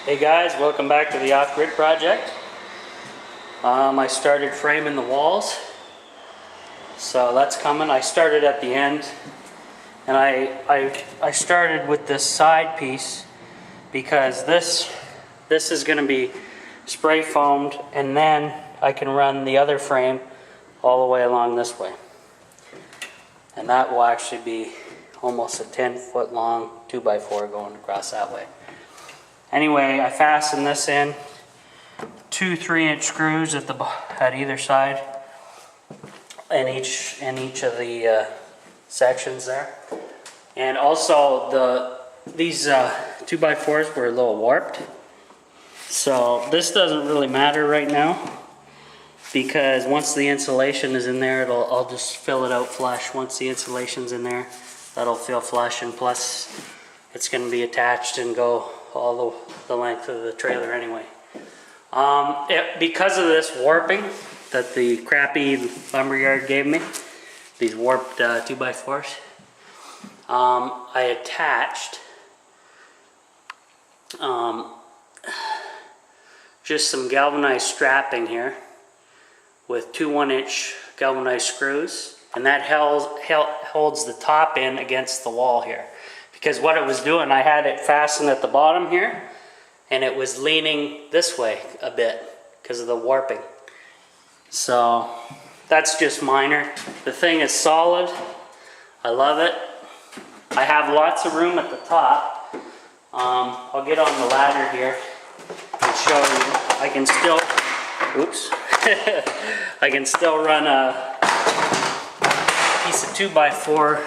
Hey guys, welcome back to the off-grid project. I started framing the walls, so that's coming. I started at the end, and I started with this side piece because this is going to be spray foamed, and then I can run the other frame all the way along this way, and that will actually be almost a 10-foot long 2x4 going across that way. Anyway, I fastened this in, 2 3-inch screws at either side, in each of the sections there. And also these 2x4s were a little warped, so this doesn't really matter right now because once the insulation is in there, I'll just fill it out flush. Once the insulation's in there, that'll fill flush, and plus it's going to be attached and go all the length of the trailer anyway. Because of this warping that the crappy lumberyard gave me, these warped 2x4s, I attached just some galvanized strapping here with 2 1-inch galvanized screws, and that holds the top in against the wall here. Because what it was doing, I had it fastened at the bottom here, and it was leaning this way a bit because of the warping. So that's just minor. The thing is solid. I love it. I have lots of room at the top. I'll get on the ladder here and show you. I can still, oops, I can still run a piece of 2x4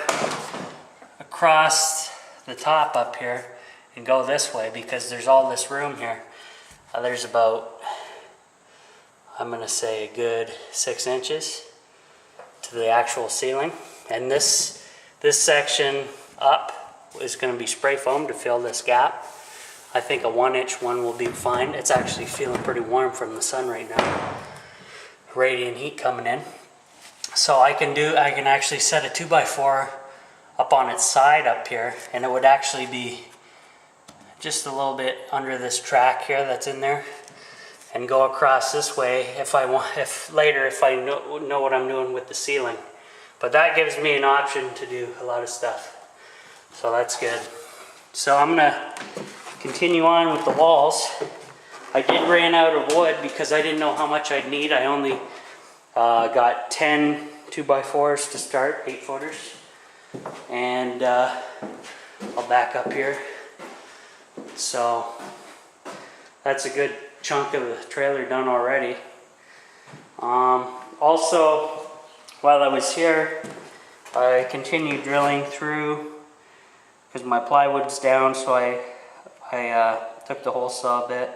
across the top up here and go this way because there's all this room here. There's about, I'm gonna say, a good 6 inches to the actual ceiling, and this section up is going to be spray foam to fill this gap. I think a 1-inch one will be fine. It's actually feeling pretty warm from the sun right now, radiant heat coming in. So I can actually set a 2x4 up on its side up here, and it would actually be just a little bit under this track here that's in there, and go across this way if later I know what I'm doing with the ceiling. But that gives me an option to do a lot of stuff, so that's good. So I'm gonna continue on with the walls. I did ran out of wood because I didn't know how much I'd need. I only got 10 2x4s to start, 8-footers. And I'll back up here. So that's a good chunk of the trailer done already. Also, while I was here, I continued drilling through because my plywood's down, so I took the hole saw bit,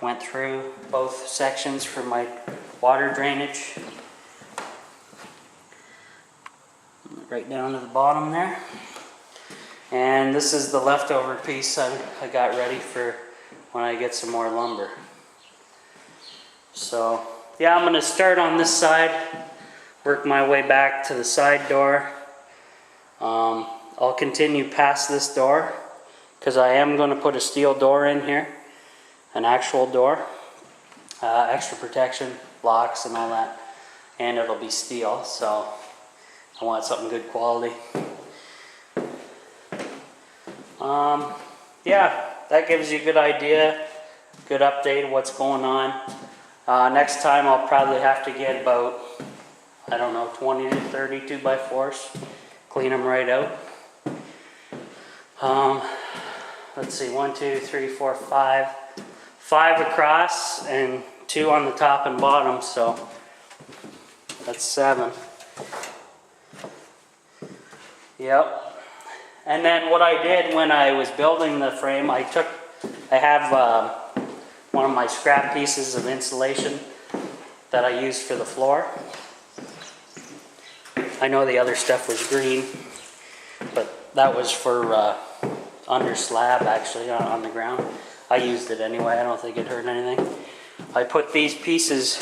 went through both sections for my water drainage, right down to the bottom there. And this is the leftover piece I got ready for when I get some more lumber. So yeah, I'm going to start on this side, work my way back to the side door. I'll continue past this door because I am going to put a steel door in here, an actual door, extra protection, locks and all that, and it'll be steel, so I want something good quality. Yeah, that gives you a good idea, good update of what's going on. Next time I'll probably have to get about, I don't know, 20 to 30 2x4s, clean them right out. Let's see, 1, 2, 3, 4, 5. 5 across and 2 on the top and bottom, so that's 7. Yep. And then what I did when I was building the frame, I have one of my scrap pieces of insulation that I used for the floor. I know the other stuff was green, but that was for under slab actually on the ground. I used it anyway, I don't think it hurt anything. I put these pieces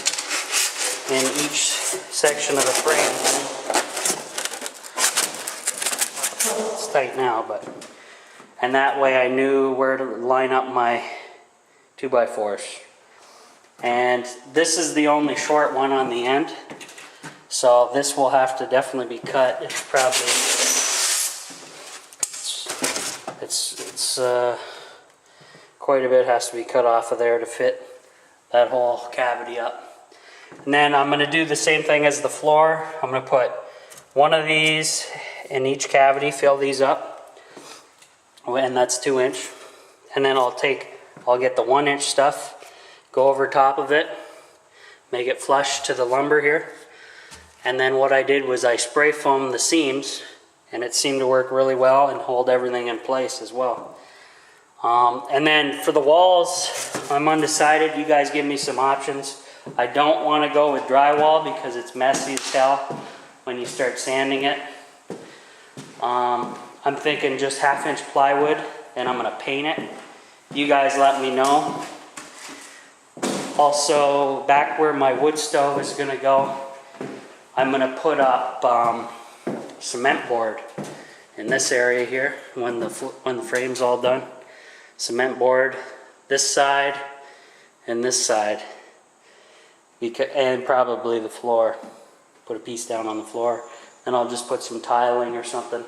in each section of the frame. It's tight now, and that way I knew where to line up my 2x4s. And this is the only short one on the end. So this will have to definitely be cut. It's probably, it's quite a bit has to be cut off of there to fit that whole cavity up. And then I'm gonna do the same thing as the floor. I'm gonna put one of these in each cavity, fill these up, and that's 2 inch. And then I'll get the 1 inch stuff, go over top of it, make it flush to the lumber here. And then what I did was I spray foamed the seams, and it seemed to work really well and hold everything in place as well. And then for the walls, I'm undecided. You guys give me some options. I don't want to go with drywall because it's messy as hell when you start sanding it. I'm thinking just 1/2 inch plywood, and I'm going to paint it. You guys let me know. Also, back where my wood stove is going to go, I'm going to put up cement board in this area here when the frame's all done. Cement board this side and this side, and probably the floor. Put a piece down on the floor, and I'll just put some tiling or something.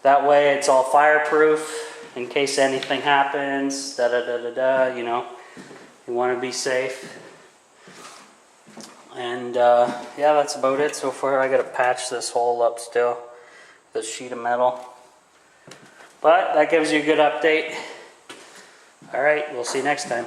That way it's all fireproof in case anything happens, you know, you want to be safe. And yeah, that's about it so far. I gotta patch this hole up still, this sheet of metal. But that gives you a good update. All right, we'll see you next time.